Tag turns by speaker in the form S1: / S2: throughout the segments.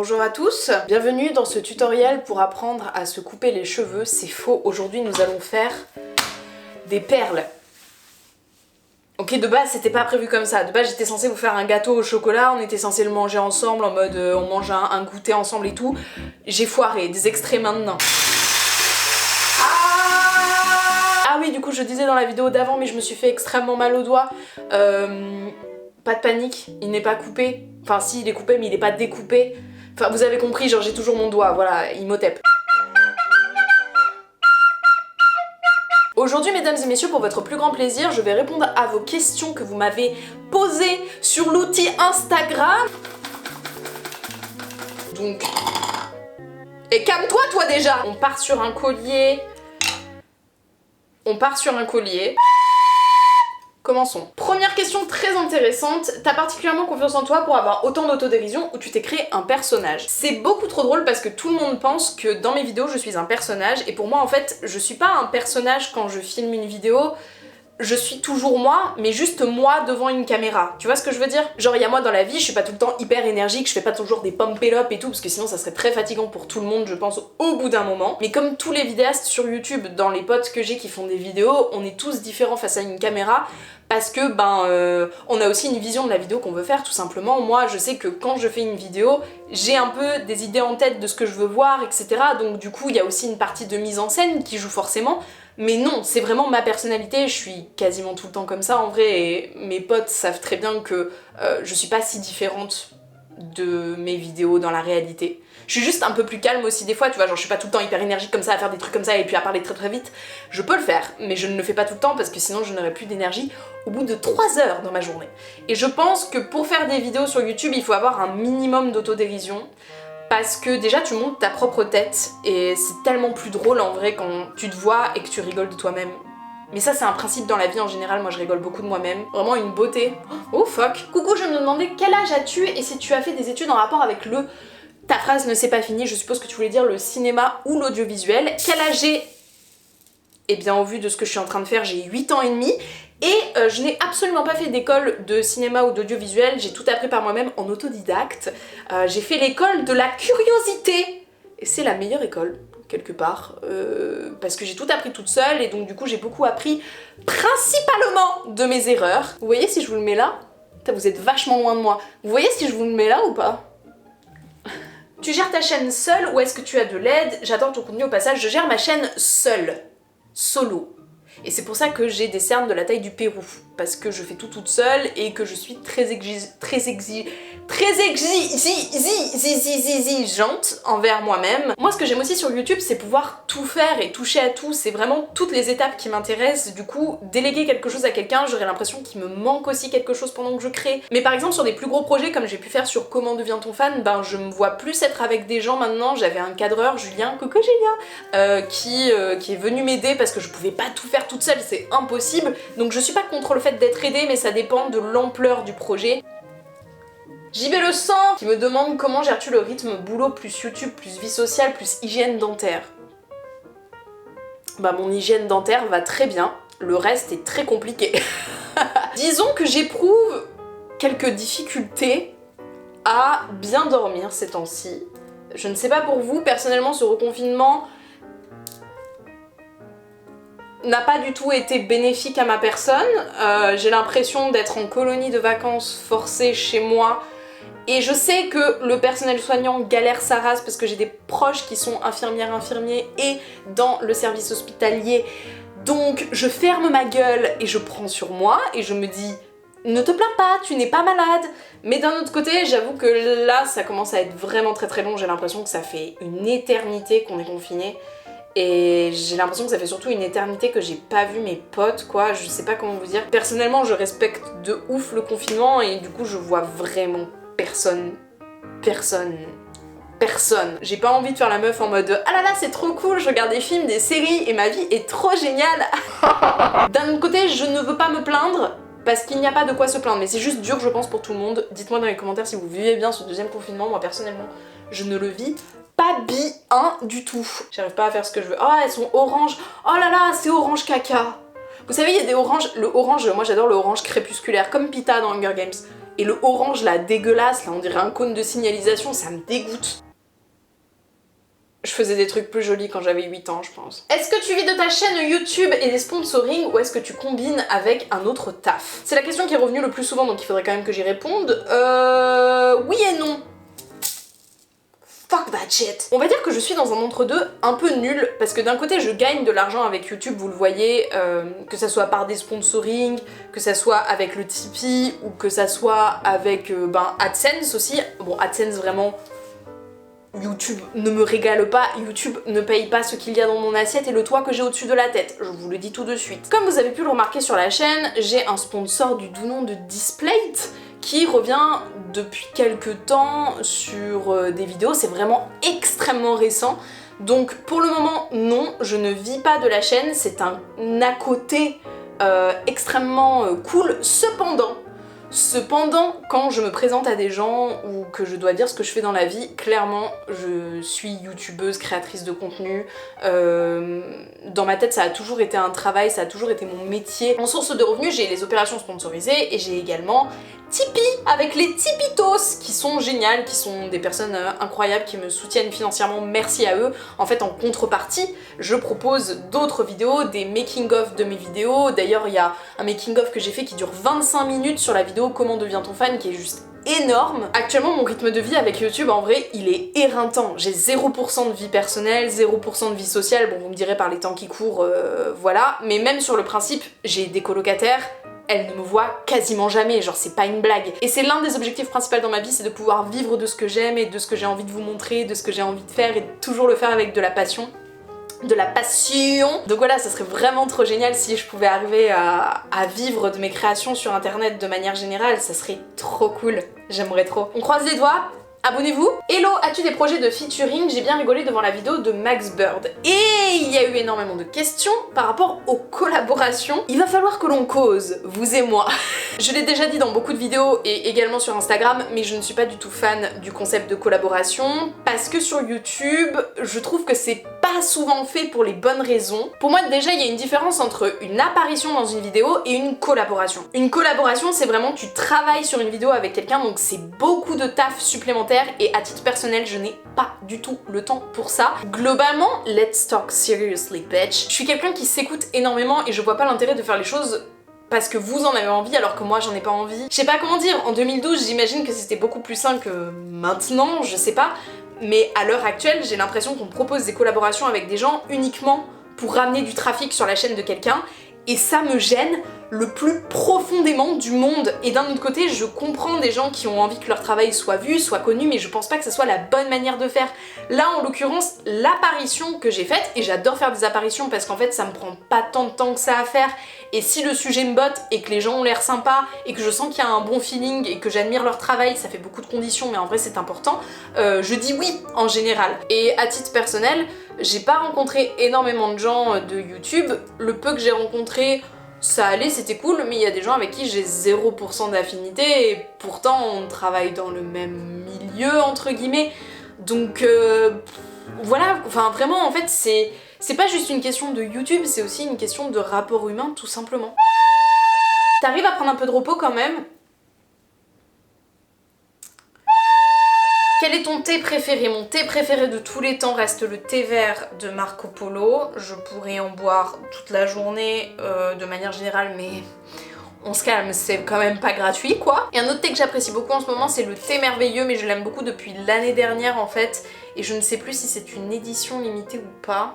S1: Bonjour à tous, bienvenue dans ce tutoriel pour apprendre à se couper les cheveux. C'est faux, aujourd'hui nous allons faire des perles. Ok, de base c'était pas prévu comme ça, de base j'étais censée vous faire un gâteau au chocolat, on était censé le manger ensemble en mode on mange un goûter ensemble et tout. J'ai foiré, des extraits maintenant. Ah oui, du coup je disais dans la vidéo d'avant mais je me suis fait extrêmement mal au doigt. Pas de panique, il n'est pas coupé. Enfin si, il est coupé mais il est pas découpé. Enfin vous avez compris, genre j'ai toujours mon doigt, voilà, Imhotep. Aujourd'hui mesdames et messieurs, pour votre plus grand plaisir, je vais répondre à vos questions que vous m'avez posées sur l'outil Instagram. Donc... Et calme-toi toi déjà. On part sur un collier. Commençons. Première question très intéressante, t'as particulièrement confiance en toi pour avoir autant d'autodérision ou tu t'es créé un personnage? C'est beaucoup trop drôle parce que tout le monde pense que dans mes vidéos je suis un personnage et pour moi en fait je suis pas un personnage quand je filme une vidéo, je suis toujours moi, mais juste moi devant une caméra. Tu vois ce que je veux dire? Genre il y a moi dans la vie, je suis pas tout le temps hyper énergique, je fais pas toujours des pump it up et tout, parce que sinon ça serait très fatigant pour tout le monde, je pense, au bout d'un moment. Mais comme tous les vidéastes sur YouTube, dans les potes que j'ai qui font des vidéos, on est tous différents face à une caméra, parce que on a aussi une vision de la vidéo qu'on veut faire tout simplement. Moi je sais que quand je fais une vidéo, j'ai un peu des idées en tête de ce que je veux voir, etc. Donc du coup il y a aussi une partie de mise en scène qui joue forcément. Mais non, c'est vraiment ma personnalité, je suis quasiment tout le temps comme ça en vrai et mes potes savent très bien que je suis pas si différente de mes vidéos dans la réalité. Je suis juste un peu plus calme aussi des fois, tu vois, genre je suis pas tout le temps hyper énergique comme ça à faire des trucs comme ça et puis à parler très très vite. Je peux le faire, mais je ne le fais pas tout le temps parce que sinon je n'aurais plus d'énergie au bout de 3 heures dans ma journée. Et je pense que pour faire des vidéos sur YouTube, il faut avoir un minimum d'autodérision. Parce que déjà tu montes ta propre tête et c'est tellement plus drôle en vrai quand tu te vois et que tu rigoles de toi-même. Mais ça c'est un principe dans la vie en général, moi je rigole beaucoup de moi-même. Vraiment une beauté. Oh fuck. Coucou, je me demandais quel âge as-tu et si tu as fait des études en rapport avec le... Ta phrase ne s'est pas finie, je suppose que tu voulais dire le cinéma ou l'audiovisuel. Quel âge j'ai? Eh bien au vu de ce que je suis en train de faire, j'ai 8 ans et demi. Et je n'ai absolument pas fait d'école de cinéma ou d'audiovisuel, j'ai tout appris par moi-même en autodidacte. J'ai fait l'école de la curiosité, et c'est la meilleure école, quelque part, parce que j'ai tout appris toute seule, et donc du coup j'ai beaucoup appris principalement de mes erreurs. Vous voyez si je vous le mets là? Putain, vous êtes vachement loin de moi. Vous voyez si je vous le mets là ou pas? Tu gères ta chaîne seule ou est-ce que tu as de l'aide? J'attends ton contenu au passage, je gère ma chaîne seule, solo. Et c'est pour ça que j'ai des cernes de la taille du Pérou, parce que je fais tout toute seule et que je suis très exigeante envers moi-même. Moi ce que j'aime aussi sur YouTube c'est pouvoir tout faire et toucher à tout, c'est vraiment toutes les étapes qui m'intéressent, du coup déléguer quelque chose à quelqu'un, j'aurais l'impression qu'il me manque aussi quelque chose pendant que je crée. Mais par exemple sur des plus gros projets comme j'ai pu faire sur Comment devient ton fan, ben je me vois plus être avec des gens maintenant, j'avais un cadreur, Julien, coucou Julien, qui est venu m'aider parce que je pouvais pas tout faire toute seule, c'est impossible, donc je suis pas contre le fait d'être aidée mais ça dépend de l'ampleur du projet. JB le sang qui me demande comment gères-tu le rythme boulot plus YouTube plus vie sociale plus hygiène dentaire. Bah mon hygiène dentaire va très bien, le reste est très compliqué. Disons que j'éprouve quelques difficultés à bien dormir ces temps-ci. Je ne sais pas pour vous, personnellement ce reconfinement n'a pas du tout été bénéfique à ma personne. J'ai l'impression d'être en colonie de vacances forcée chez moi. Et je sais que le personnel soignant galère sa race parce que j'ai des proches qui sont infirmiers et dans le service hospitalier. Donc je ferme ma gueule et je prends sur moi et je me dis ne te plains pas, tu n'es pas malade. Mais d'un autre côté, j'avoue que là ça commence à être vraiment très très long. J'ai l'impression que ça fait une éternité qu'on est confiné. Et j'ai l'impression que ça fait surtout une éternité que j'ai pas vu mes potes, quoi, je sais pas comment vous dire. Personnellement, je respecte de ouf le confinement et du coup, je vois vraiment personne. J'ai pas envie de faire la meuf en mode ah là là, c'est trop cool, je regarde des films, des séries et ma vie est trop géniale. D'un autre côté, je ne veux pas me plaindre parce qu'il n'y a pas de quoi se plaindre, mais c'est juste dur, je pense, pour tout le monde. Dites-moi dans les commentaires si vous vivez bien ce deuxième confinement. Moi, personnellement, je ne le vis pas bien du tout. J'arrive pas à faire ce que je veux. Oh, elles sont oranges. Oh là là, c'est orange caca. Vous savez, il y a des oranges. Le orange, moi j'adore le orange crépusculaire, comme Pita dans Hunger Games. Et le orange là, dégueulasse, là on dirait un cône de signalisation, ça me dégoûte. Je faisais des trucs plus jolis quand j'avais 8 ans, je pense. Est-ce que tu vis de ta chaîne YouTube et des sponsorings ou est-ce que tu combines avec un autre taf? C'est la question qui est revenue le plus souvent, donc il faudrait quand même que j'y réponde. Oui et non. Fuck that shit. On va dire que je suis dans un entre-deux un peu nul, parce que d'un côté je gagne de l'argent avec YouTube, vous le voyez, que ça soit par des sponsorings, que ça soit avec le Tipeee, ou que ça soit avec AdSense aussi. Bon, AdSense vraiment... YouTube ne me régale pas, YouTube ne paye pas ce qu'il y a dans mon assiette et le toit que j'ai au-dessus de la tête, je vous le dis tout de suite. Comme vous avez pu le remarquer sur la chaîne, j'ai un sponsor du doux nom de Displate qui revient depuis quelques temps sur des vidéos, c'est vraiment extrêmement récent. Donc pour le moment, non, je ne vis pas de la chaîne, c'est un à côté extrêmement cool. Cependant, quand je me présente à des gens ou que je dois dire ce que je fais dans la vie, clairement, je suis youtubeuse, créatrice de contenu. Dans ma tête, ça a toujours été un travail, ça a toujours été mon métier. En source de revenus, j'ai les opérations sponsorisées et j'ai également Tipeee avec les Tipeetos qui sont géniales, qui sont des personnes incroyables qui me soutiennent financièrement, merci à eux. En fait, en contrepartie, je propose d'autres vidéos, des making-of de mes vidéos. D'ailleurs, il y a un making-of que j'ai fait qui dure 25 minutes sur la vidéo Comment devient-on fan, qui est juste énorme. Actuellement, mon rythme de vie avec YouTube, en vrai, il est éreintant. J'ai 0% de vie personnelle, 0% de vie sociale. Bon, vous me direz par les temps qui courent, voilà. Mais même sur le principe, j'ai des colocataires, elle ne me voit quasiment jamais, genre c'est pas une blague. Et c'est l'un des objectifs principaux dans ma vie, c'est de pouvoir vivre de ce que j'aime et de ce que j'ai envie de vous montrer, de ce que j'ai envie de faire et de toujours le faire avec de la passion. De la passion. Donc voilà, ça serait vraiment trop génial si je pouvais arriver à vivre de mes créations sur internet de manière générale, ça serait trop cool, j'aimerais trop. On croise les doigts. Abonnez-vous. Hello, as-tu des projets de featuring? J'ai bien rigolé devant la vidéo de Max Bird. Et il y a eu énormément de questions par rapport aux collaborations. Il va falloir que l'on cause, vous et moi. Je l'ai déjà dit dans beaucoup de vidéos et également sur Instagram, mais je ne suis pas du tout fan du concept de collaboration parce que sur YouTube, je trouve que c'est pas souvent fait pour les bonnes raisons. Pour moi, déjà, il y a une différence entre une apparition dans une vidéo et une collaboration. Une collaboration, c'est vraiment tu travailles sur une vidéo avec quelqu'un, donc c'est beaucoup de taf supplémentaire et à titre personnel, je n'ai pas du tout le temps pour ça. Globalement, let's talk seriously, bitch. Je suis quelqu'un qui s'écoute énormément et je vois pas l'intérêt de faire les choses parce que vous en avez envie alors que moi j'en ai pas envie. Je sais pas comment dire, en 2012 j'imagine que c'était beaucoup plus simple que maintenant, je sais pas, mais à l'heure actuelle j'ai l'impression qu'on propose des collaborations avec des gens uniquement pour ramener du trafic sur la chaîne de quelqu'un et ça me gêne le plus profondément du monde. Et d'un autre côté, je comprends des gens qui ont envie que leur travail soit vu, soit connu, mais je pense pas que ce soit la bonne manière de faire. Là, en l'occurrence, l'apparition que j'ai faite, et j'adore faire des apparitions parce qu'en fait, ça me prend pas tant de temps que ça à faire, et si le sujet me botte, et que les gens ont l'air sympas, et que je sens qu'il y a un bon feeling, et que j'admire leur travail, ça fait beaucoup de conditions, mais en vrai, c'est important, je dis oui, en général. Et à titre personnel, j'ai pas rencontré énormément de gens de YouTube, le peu que j'ai rencontré, ça allait, c'était cool, mais il y a des gens avec qui j'ai 0% d'affinité et pourtant on travaille dans le même milieu, entre guillemets. Donc voilà, enfin vraiment en fait c'est pas juste une question de YouTube, c'est aussi une question de rapport humain tout simplement. T'arrives à prendre un peu de repos quand même? Quel est ton thé préféré? Mon thé préféré de tous les temps reste le thé vert de Marco Polo. Je pourrais en boire toute la journée de manière générale, mais on se calme, c'est quand même pas gratuit quoi. Et un autre thé que j'apprécie beaucoup en ce moment, c'est le thé merveilleux, mais je l'aime beaucoup depuis l'année dernière en fait. Et je ne sais plus si c'est une édition limitée ou pas.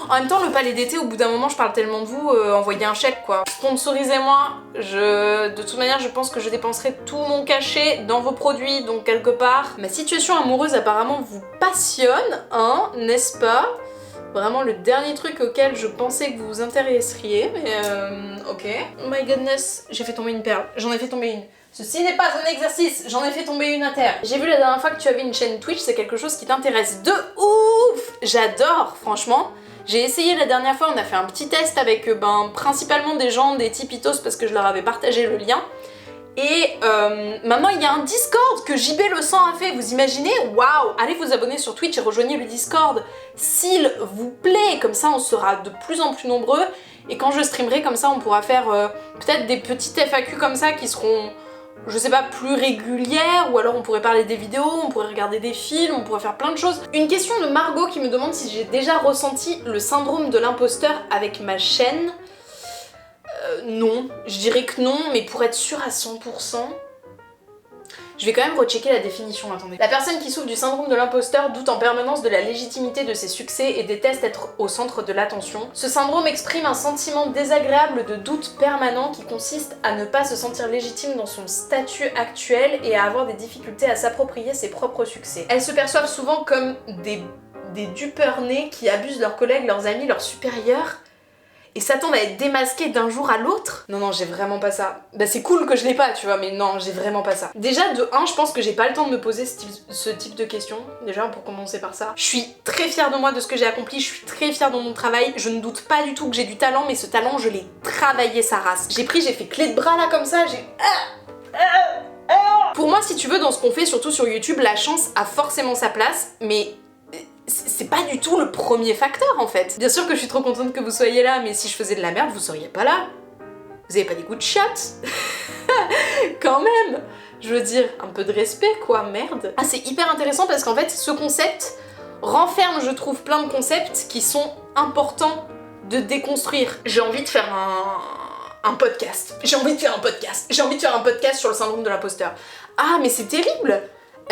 S1: En même temps, le palais d'été, au bout d'un moment, je parle tellement de vous, envoyez un chèque quoi. Sponsorisez-moi, de toute manière, je pense que je dépenserai tout mon cachet dans vos produits, donc quelque part. Ma situation amoureuse apparemment vous passionne, hein, n'est-ce pas? Vraiment le dernier truc auquel je pensais que vous vous intéresseriez, mais ok. Oh my goodness, j'ai fait tomber une perle, j'en ai fait tomber une. Ceci n'est pas un exercice, j'en ai fait tomber une à terre. J'ai vu la dernière fois que tu avais une chaîne Twitch, c'est quelque chose qui t'intéresse de ouf. J'adore, franchement. J'ai essayé la dernière fois, on a fait un petit test avec principalement des gens, des Tipeetos, parce que je leur avais partagé le lien. Et maintenant il y a un Discord que JB le sang a fait, vous imaginez? Waouh! Allez vous abonner sur Twitch et rejoignez le Discord, s'il vous plaît, comme ça on sera de plus en plus nombreux, et quand je streamerai comme ça on pourra faire peut-être des petites FAQ comme ça qui seront je sais pas, plus régulière, ou alors on pourrait parler des vidéos, on pourrait regarder des films, on pourrait faire plein de choses. Une question de Margot qui me demande si j'ai déjà ressenti le syndrome de l'imposteur avec ma chaîne. Non, je dirais que non, mais pour être sûre à 100%, je vais quand même rechecker la définition, attendez. La personne qui souffre du syndrome de l'imposteur doute en permanence de la légitimité de ses succès et déteste être au centre de l'attention. Ce syndrome exprime un sentiment désagréable de doute permanent qui consiste à ne pas se sentir légitime dans son statut actuel et à avoir des difficultés à s'approprier ses propres succès. Elles se perçoivent souvent comme des dupeurs-nés qui abusent leurs collègues, leurs amis, leurs supérieurs et s'attendent à être démasqués d'un jour à l'autre. Non, j'ai vraiment pas ça. Bah c'est cool que je l'ai pas, tu vois, mais non, j'ai vraiment pas ça. Déjà, de 1, je pense que j'ai pas le temps de me poser ce type de questions. Déjà, pour commencer par ça. Je suis très fière de moi, de ce que j'ai accompli, je suis très fière de mon travail. Je ne doute pas du tout que j'ai du talent, mais ce talent, je l'ai travaillé sa race. J'ai fait clé de bras là comme ça, Pour moi, si tu veux, dans ce qu'on fait, surtout sur YouTube, la chance a forcément sa place, mais c'est pas du tout le premier facteur en fait. Bien sûr que je suis trop contente que vous soyez là, mais si je faisais de la merde, vous seriez pas là. Vous avez pas des goûts de chatte. Quand même. Je veux dire, un peu de respect quoi, merde. Ah, c'est hyper intéressant parce qu'en fait, ce concept renferme, je trouve, plein de concepts qui sont importants de déconstruire. J'ai envie de faire un podcast. J'ai envie de faire un podcast sur le syndrome de l'imposteur. Ah, mais c'est terrible.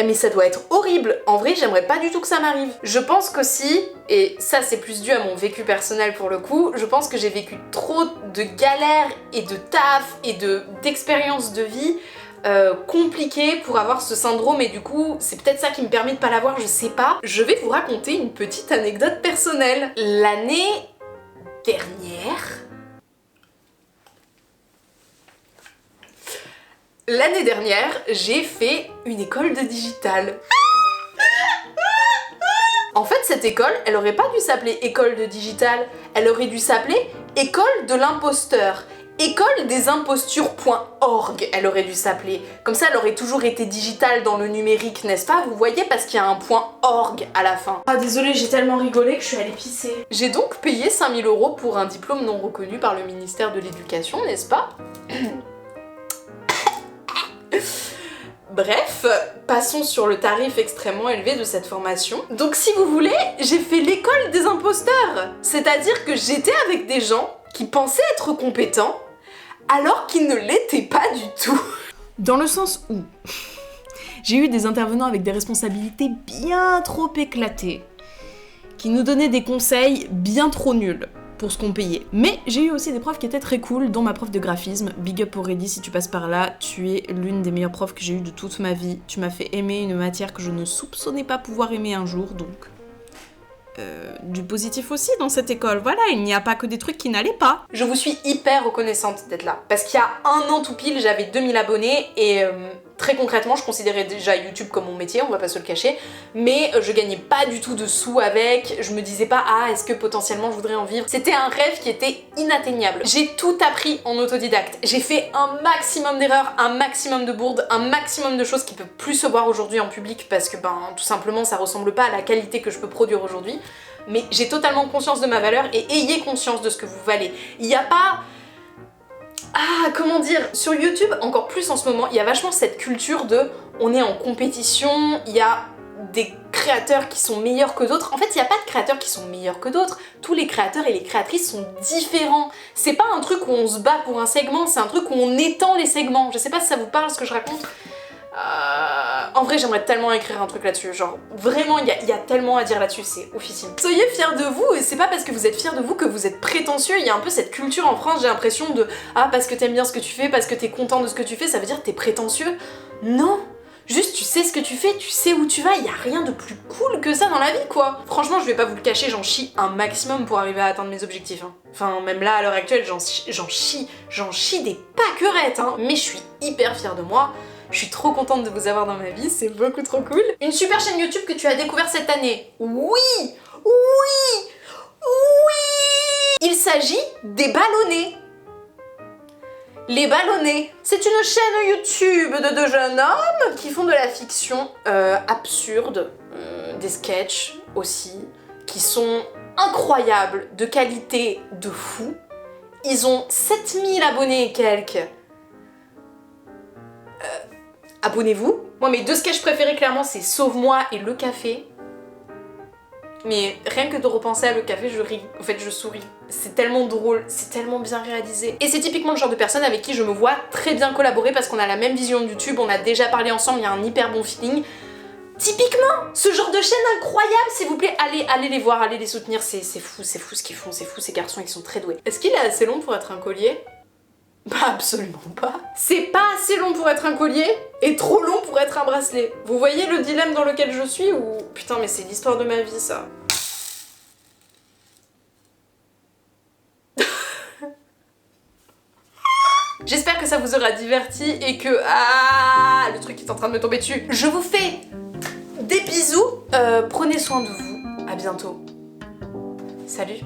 S1: Mais ça doit être horrible. En vrai, j'aimerais pas du tout que ça m'arrive. Je pense qu'aussi, et ça c'est plus dû à mon vécu personnel pour le coup, je pense que j'ai vécu trop de galères et de taf et d'expériences de vie compliquées pour avoir ce syndrome et du coup, c'est peut-être ça qui me permet de pas l'avoir, je sais pas. Je vais vous raconter une petite anecdote personnelle. L'année dernière, j'ai fait une école de digital. En fait, cette école, elle aurait pas dû s'appeler école de digital, elle aurait dû s'appeler école de l'imposteur. École des impostures.org, elle aurait dû s'appeler. Comme ça, elle aurait toujours été digitale dans le numérique, n'est-ce pas? Vous voyez, parce qu'il y a un .org à la fin. Ah, désolée, j'ai tellement rigolé que je suis allée pisser. J'ai donc payé 5 000 € pour un diplôme non reconnu par le ministère de l'Éducation, n'est-ce pas? Bref, passons sur le tarif extrêmement élevé de cette formation. Donc si vous voulez, j'ai fait l'école des imposteurs. C'est-à-dire que j'étais avec des gens qui pensaient être compétents, alors qu'ils ne l'étaient pas du tout. Dans le sens où j'ai eu des intervenants avec des responsabilités bien trop éclatées, qui nous donnaient des conseils bien trop nuls pour ce qu'on payait. Mais j'ai eu aussi des profs qui étaient très cool, dont ma prof de graphisme. Big up Aurélie, si tu passes par là, tu es l'une des meilleures profs que j'ai eues de toute ma vie. Tu m'as fait aimer une matière que je ne soupçonnais pas pouvoir aimer un jour, donc... du positif aussi dans cette école, voilà, il n'y a pas que des trucs qui n'allaient pas. Je vous suis hyper reconnaissante d'être là, parce qu'il y a 1 an tout pile, j'avais 2000 abonnés et très concrètement, je considérais déjà YouTube comme mon métier, on va pas se le cacher, mais je gagnais pas du tout de sous avec, je me disais pas, ah, est-ce que potentiellement je voudrais en vivre? C'était un rêve qui était inatteignable. J'ai tout appris en autodidacte, j'ai fait un maximum d'erreurs, un maximum de bourdes, un maximum de choses qui peuvent plus se voir aujourd'hui en public parce que, tout simplement, ça ressemble pas à la qualité que je peux produire aujourd'hui. Mais j'ai totalement conscience de ma valeur et ayez conscience de ce que vous valez. Il n'y a pas... Ah, comment dire? Sur YouTube, encore plus en ce moment, il y a vachement cette culture de on est en compétition, il y a des créateurs qui sont meilleurs que d'autres. En fait, il n'y a pas de créateurs qui sont meilleurs que d'autres. Tous les créateurs et les créatrices sont différents. C'est pas un truc où on se bat pour un segment, c'est un truc où on étend les segments. Je sais pas si ça vous parle ce que je raconte. En vrai, j'aimerais tellement écrire un truc là-dessus, genre vraiment, il y a tellement à dire là-dessus, c'est oufissime. Soyez fiers de vous, et c'est pas parce que vous êtes fiers de vous que vous êtes prétentieux. Il y a un peu cette culture en France, j'ai l'impression de ah, parce que t'aimes bien ce que tu fais, parce que t'es content de ce que tu fais, ça veut dire que t'es prétentieux. Non, juste tu sais ce que tu fais, tu sais où tu vas, il y a rien de plus cool que ça dans la vie quoi. Franchement, je vais pas vous le cacher, j'en chie un maximum pour arriver à atteindre mes objectifs. Enfin, même là à l'heure actuelle, j'en chie des pâquerettes, mais je suis hyper fière de moi. Je suis trop contente de vous avoir dans ma vie, c'est beaucoup trop cool. Une super chaîne YouTube que tu as découvert cette année. Oui! Oui! Oui! Il s'agit des Ballonnés. Les Ballonnés. C'est une chaîne YouTube de 2 jeunes hommes qui font de la fiction absurde, des sketchs aussi, qui sont incroyables, de qualité de fou. Ils ont 7000 abonnés et quelques. abonnez-vous. Moi mes deux sketchs préférés clairement c'est Sauve-moi et Le Café. Mais rien que de repenser à Le Café, je ris. En fait, je souris. C'est tellement drôle, c'est tellement bien réalisé. Et c'est typiquement le genre de personne avec qui je me vois très bien collaborer parce qu'on a la même vision de YouTube, on a déjà parlé ensemble, il y a un hyper bon feeling. Typiquement, ce genre de chaîne incroyable, s'il vous plaît, allez les voir, allez les soutenir, c'est fou ce qu'ils font, c'est fou, ces garçons, ils sont très doués. Est-ce qu'il est assez long pour être un collier? Bah absolument pas. C'est pas assez long pour être un collier et trop long pour être un bracelet. Vous voyez le dilemme dans lequel je suis ou... Putain mais c'est l'histoire de ma vie ça. J'espère que ça vous aura diverti et que... Ah, le truc est en train de me tomber dessus. Je vous fais des bisous. Prenez soin de vous. À bientôt. Salut.